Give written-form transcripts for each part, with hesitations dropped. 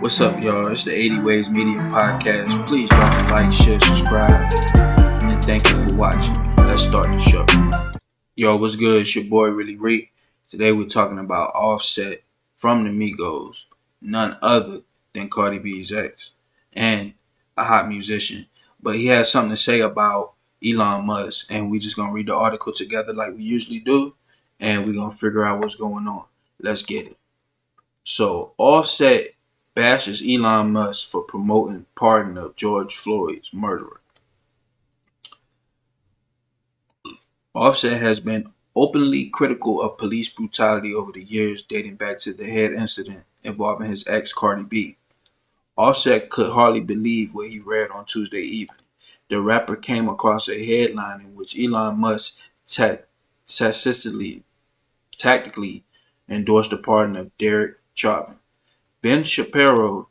What's up, y'all? It's the 80 Ways Media Podcast. Please drop a like, share, subscribe, and thank you for watching. Let's start the show. Yo, what's good? It's your boy, Really Reek. Today we're talking about Offset from the Migos, none other than Cardi B's ex, and a hot musician. But he has something to say about Elon Musk, and we just gonna read the article together like we usually do, and we're gonna figure out what's going on. Let's get it. So Offset bashes Elon Musk for promoting pardon of George Floyd's murderer. Offset has been openly critical of police brutality over the years, dating back to the head incident involving his ex Cardi B. Offset could hardly believe what he read on Tuesday evening. The rapper came across a headline in which Elon Musk tacitly, tactically endorsed the pardon of Derek Chauvin. Ben Shapiro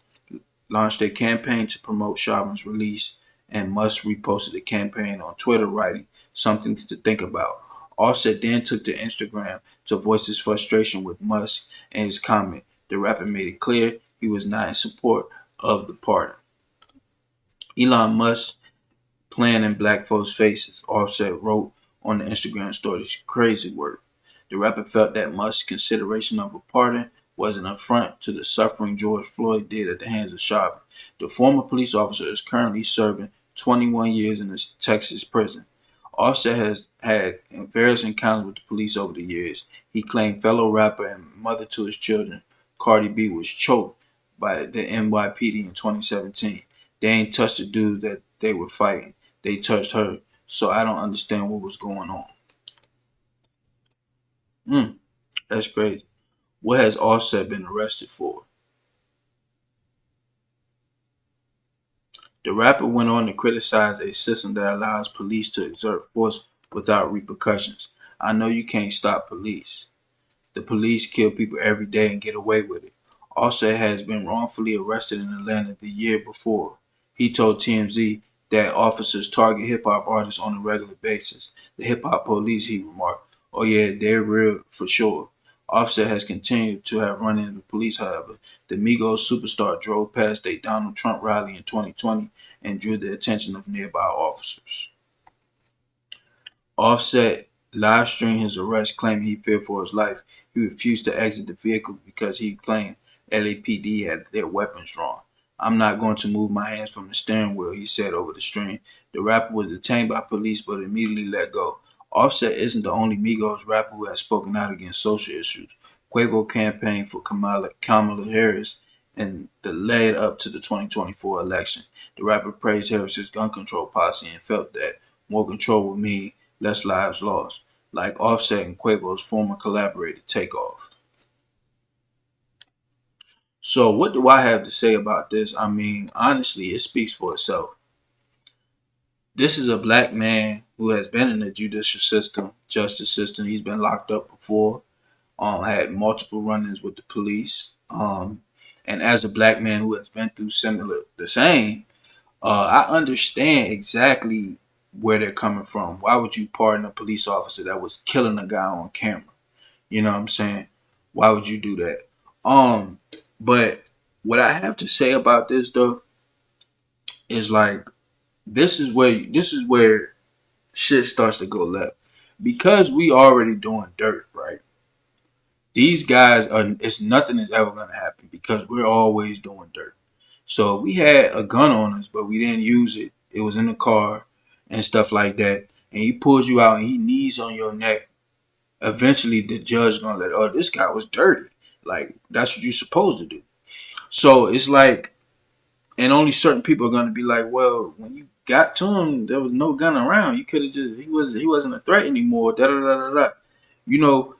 launched a campaign to promote Chauvin's release, and Musk reposted the campaign on Twitter, writing, "Something to think about." Offset then took to Instagram to voice his frustration with Musk and his comment. The rapper made it clear he was not in support of the pardon. Elon Musk playing in black folks' faces, Offset wrote on the Instagram story. This crazy work. The rapper felt that Musk's consideration of a pardon was an affront to the suffering George Floyd did at the hands of Chauvin. The former police officer is currently serving 21 years in a Texas prison. Offset has had various encounters with the police over the years. He claimed fellow rapper and mother to his children, Cardi B, was choked by the NYPD in 2017. They ain't touched the dude that they were fighting. They touched her. So I don't understand what was going on. That's crazy. What has Offset been arrested for? The rapper went on to criticize a system that allows police to exert force without repercussions. "I know you can't stop police. The police kill people every day and get away with it." Offset has been wrongfully arrested in Atlanta the year before. He told TMZ that officers target hip-hop artists on a regular basis. "The hip-hop police," he remarked. "Oh yeah, they're real for sure." Offset has continued to have run-ins with police, however. The Migos superstar drove past a Donald Trump rally in 2020 and drew the attention of nearby officers. Offset live streamed his arrest, claiming he feared for his life. He refused to exit the vehicle because he claimed LAPD had their weapons drawn. "I'm not going to move my hands from the steering wheel," he said over the stream. The rapper was detained by police but immediately let go. Offset isn't the only Migos rapper who has spoken out against social issues. Quavo campaigned for Kamala Harris in the lead up to the 2024 election. The rapper praised Harris's gun control policy and felt that more control would mean less lives lost, like Offset and Quavo's former collaborator Takeoff. So what do I have to say about this? I mean, honestly, it speaks for itself. This is a black man who has been in the judicial system, justice system. He's been locked up before, had multiple run-ins with the police. And as a black man who has been through the same, I understand exactly where they're coming from. Why would you pardon a police officer that was killing a guy on camera? You know what I'm saying? Why would you do that? But what I have to say about this though is like this is where shit starts to go left. Because we already doing dirt, right? These guys are it's nothing is ever gonna happen because we're always doing dirt. So we had a gun on us, but we didn't use it. It was in the car and stuff like that. And he pulls you out and he knees on your neck. Eventually the judge gonna let, "Oh, this guy was dirty." Like that's what you're supposed to do. So it's like, and only certain people are gonna be like, "Well, when you got to him, there was no gun around. You could have just he wasn't a threat anymore." Da da da da da. You know,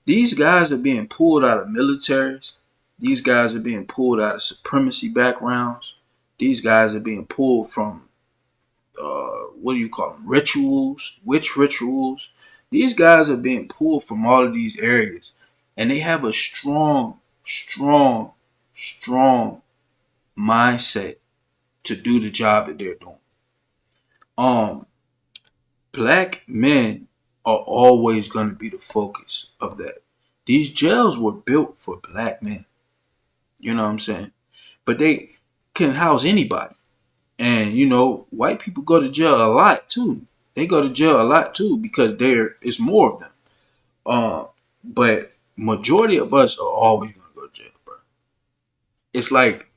these guys are being pulled out of militaries. These guys are being pulled out of supremacy backgrounds. These guys are being pulled from what do you call them? Rituals, witch rituals. These guys are being pulled from all of these areas, and they have a strong mindset to do the job that they're doing. Um, Black men are always going to be the focus of that. These jails were built for black men. You know what I'm saying? but they can house anybody. And white people go to jail a lot too. They go to jail a lot too because there is more of them. But majority of us are always gonna go to jail, bro. It's like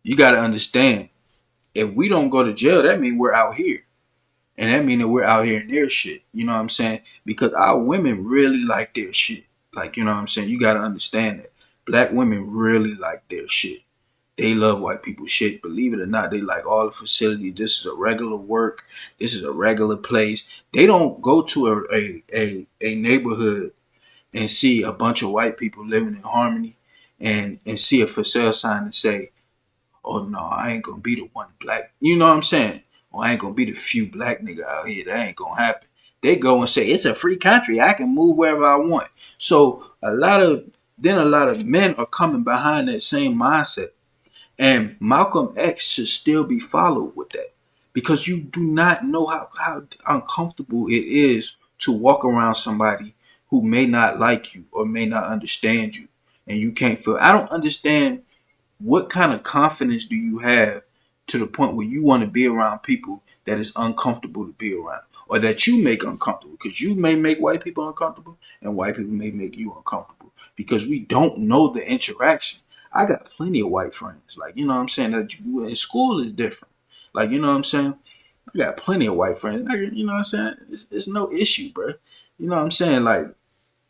you gotta understand. If we don't go to jail, that means we're out here. And that means that we're out here in their shit. You know what I'm saying? Because our women really like their shit. Like, you know what I'm saying? You gotta understand that. Black women really like their shit. They love white people's shit. Believe it or not, they like all the facility. This is a regular work. This is a regular place. They don't go to a neighborhood and see a bunch of white people living in harmony and see a for sale sign and say, oh no, I ain't gonna be the one black. You know what I'm saying? Or I ain't gonna be the few black nigga out here. That ain't gonna happen. They go and say it's a free country. I can move wherever I want. So a lot of men are coming behind that same mindset. And Malcolm X should still be followed with that. Because you do not know how uncomfortable it is to walk around somebody who may not like you or may not understand you. And you can't feel. I don't understand what kind of confidence do you have to the point where you want to be around people that is uncomfortable to be around or that you make uncomfortable, because you may make white people uncomfortable and white people may make you uncomfortable because we don't know the interaction. I got plenty of white friends, like, you know what I'm saying, that in school is different, like, you know what I'm saying. I got plenty of white friends, you know what I'm saying. It's no issue, bro. You know what I'm saying. Like,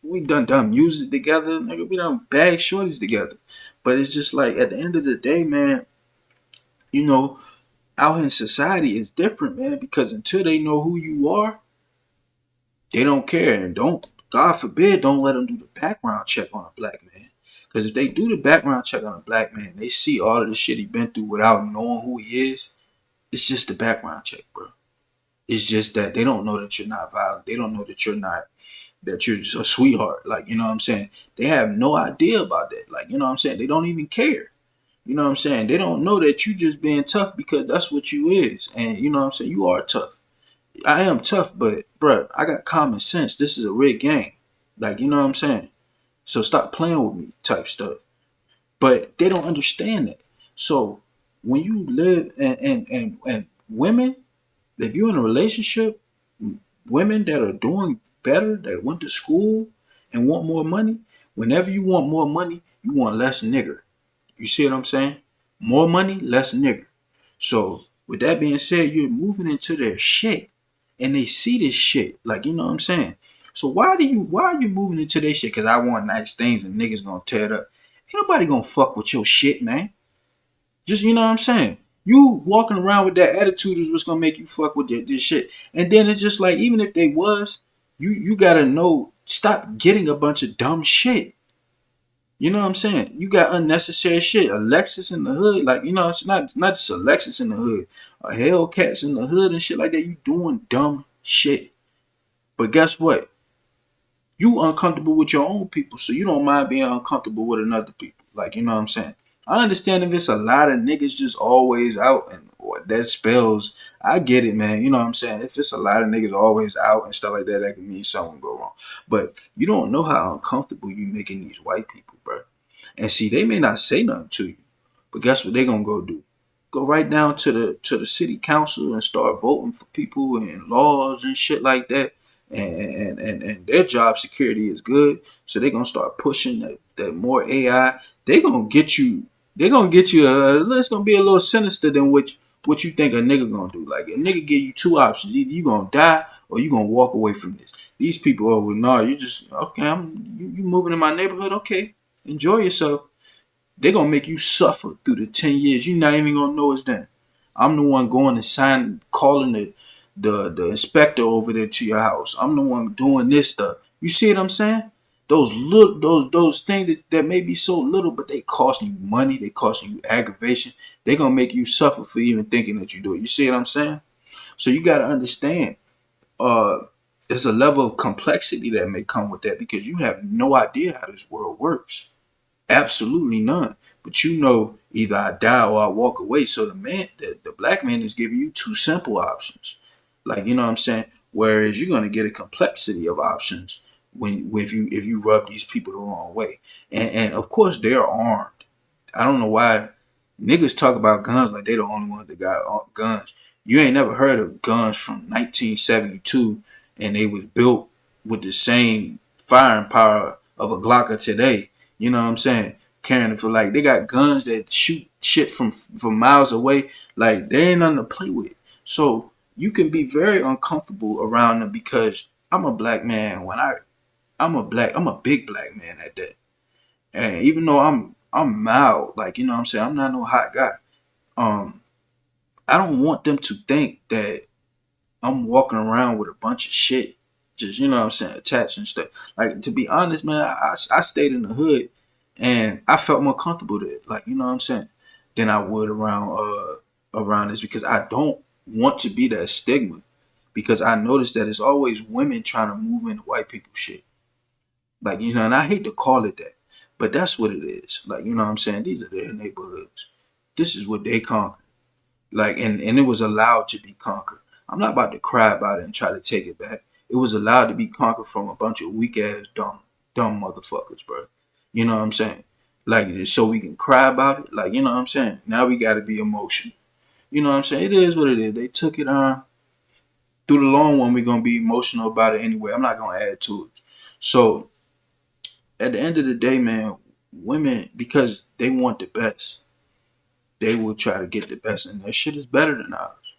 we done music together, nigga. We done bag shorties together. But it's just like at the end of the day, man, you know, out in society is different, man, because until they know who you are, they don't care. And don't, God forbid, don't let them do the background check on a black man. Because if they do the background check on a black man, they see all of the shit he been through without knowing who he is. It's just the background check, bro. It's just that they don't know that you're not violent. They don't know that you're just a sweetheart. Like, you know what I'm saying? They have no idea about that. Like, you know what I'm saying? They don't even care. You know what I'm saying? They don't know that you just being tough because that's what you is. And you know what I'm saying? You are tough. I am tough, but bruh, I got common sense. This is a rigged game. Like, you know what I'm saying? So stop playing with me type stuff. But they don't understand that. So when you live and women, if you're in a relationship, women that are doing better, that went to school and want more money, whenever you want more money, you want less nigger. You see what I'm saying? More money, less nigger. So with that being said, you're moving into their shit and they see this shit. Like, you know what I'm saying? So why are you moving into their shit? Cause I want nice things and niggas gonna tear it up. Ain't nobody gonna fuck with your shit, man. Just, you know what I'm saying? You walking around with that attitude is what's gonna make you fuck with this shit. And then it's just like, even if they was, you gotta know, stop getting a bunch of dumb shit. You know what I'm saying? You got unnecessary shit. A Lexus in the hood, like, you know, it's not just a Lexus in the hood. A Hellcats in the hood and shit like that. You doing dumb shit. But guess what? You uncomfortable with your own people, so you don't mind being uncomfortable with another people. Like, you know what I'm saying? I understand if it's a lot of niggas just always out and what that spells. I get it, man. You know what I'm saying? If it's a lot of niggas always out and stuff like that, that can mean something go wrong. But you don't know how uncomfortable you making these white people, bro. And see, they may not say nothing to you, but guess what they gonna go do? Go right down to the city council and start voting for people and laws and shit like that. And their job security is good, so they're gonna start pushing that more AI. They gonna get you. They're gonna get you. It's gonna be a little sinister than what you think a nigga gonna do. Like, a nigga give you two options: either you gonna die or you gonna walk away from this. These people, oh well, no, you just okay. You moving in my neighborhood? Okay, enjoy yourself. They're gonna make you suffer through the 10 years. You're not even gonna know it's them. I'm the one going to calling the inspector over there to your house. I'm the one doing this stuff. You see what I'm saying? Those little those things that may be so little, but they costing you money, they costing you aggravation. They're gonna make you suffer for even thinking that you do it. You see what I'm saying? So you gotta understand, uh, there's a level of complexity that may come with that because you have no idea how this world works. Absolutely none. But you know, either I die or I walk away. So the black man is giving you two simple options. Like, you know what I'm saying? Whereas you're gonna get a complexity of options if you rub these people the wrong way. And of course they're armed. I don't know why. Niggas talk about guns like they the only ones that got guns. You ain't never heard of guns from 1972 and they was built with the same firing power of a Glocker today. You know what I'm saying? Carrying it for like they got guns that shoot shit from miles away. Like they ain't nothing to play with. So you can be very uncomfortable around them because I'm a black man. I'm a big black man at that. And even though I'm mild, like you know what I'm saying, I'm not no hot guy. Um, I don't want them to think that I'm walking around with a bunch of shit, just you know what I'm saying, attached and stuff. Like to be honest, man, I stayed in the hood, and I felt more comfortable there. Like you know what I'm saying, than I would around this because I don't want to be that stigma. Because I noticed that it's always women trying to move into white people shit. Like, you know, and I hate to call it that, but that's what it is. Like, you know what I'm saying? These are their neighborhoods. This is what they conquered. Like, and it was allowed to be conquered. I'm not about to cry about it and try to take it back. It was allowed to be conquered from a bunch of weak ass dumb motherfuckers, bro. You know what I'm saying? Like, so we can cry about it. Like, you know what I'm saying? Now we got to be emotional. You know what I'm saying? It is what it is. They took it on. Through the long one, we're gonna be emotional about it anyway. I'm not gonna add to it. So at the end of the day, man, women because they want the best, they will try to get the best, and their shit is better than ours.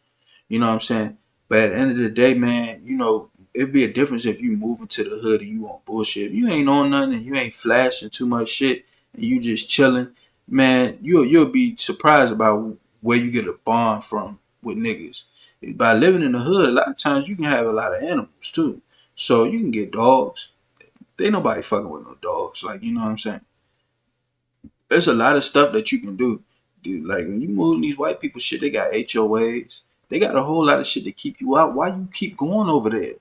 You know what I'm saying? But at the end of the day, man, you know, it'd be a difference if you move into the hood and you on bullshit. If you ain't on nothing and you ain't flashing too much shit and you just chilling, man, you'll be surprised about where you get a bond from with niggas. By living in the hood, a lot of times you can have a lot of animals too. So you can get dogs. Ain't nobody fucking with no dogs. Like, you know what I'm saying? There's a lot of stuff that you can do. Dude, like when you move these white people shit, they got HOAs. They got a whole lot of shit to keep you out. Why you keep going over there?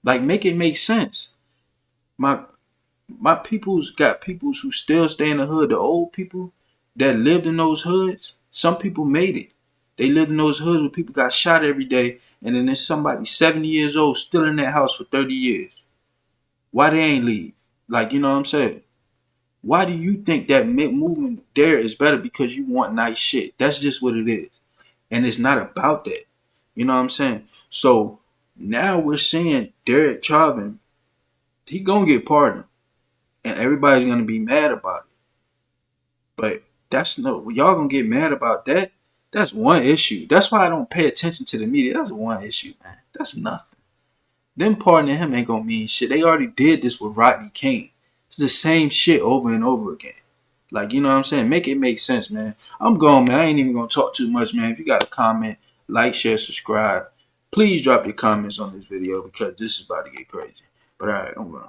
Like make it make sense. My my people's got peoples who still stay in the hood. The old people that lived in those hoods, some people made it. They lived in those hoods where people got shot every day, and then there's somebody 70 years old still in that house for 30 years. Why they ain't leave? Like, you know what I'm saying? Why do you think that movement there is better because you want nice shit? That's just what it is. And it's not about that. You know what I'm saying? So now we're seeing Derek Chauvin, he gonna get pardoned. And everybody's gonna be mad about it. But that's no y'all gonna get mad about that. That's one issue. That's why I don't pay attention to the media. That's one issue, man. That's nothing. Them pardoning him ain't gonna mean shit. They already did this with Rodney King. It's the same shit over and over again. Like, you know what I'm saying? Make it make sense, man. I'm gone, man. I ain't even gonna talk too much, man. If you got a comment, like, share, subscribe. Please drop your comments on this video because this is about to get crazy. But alright, I'm gone.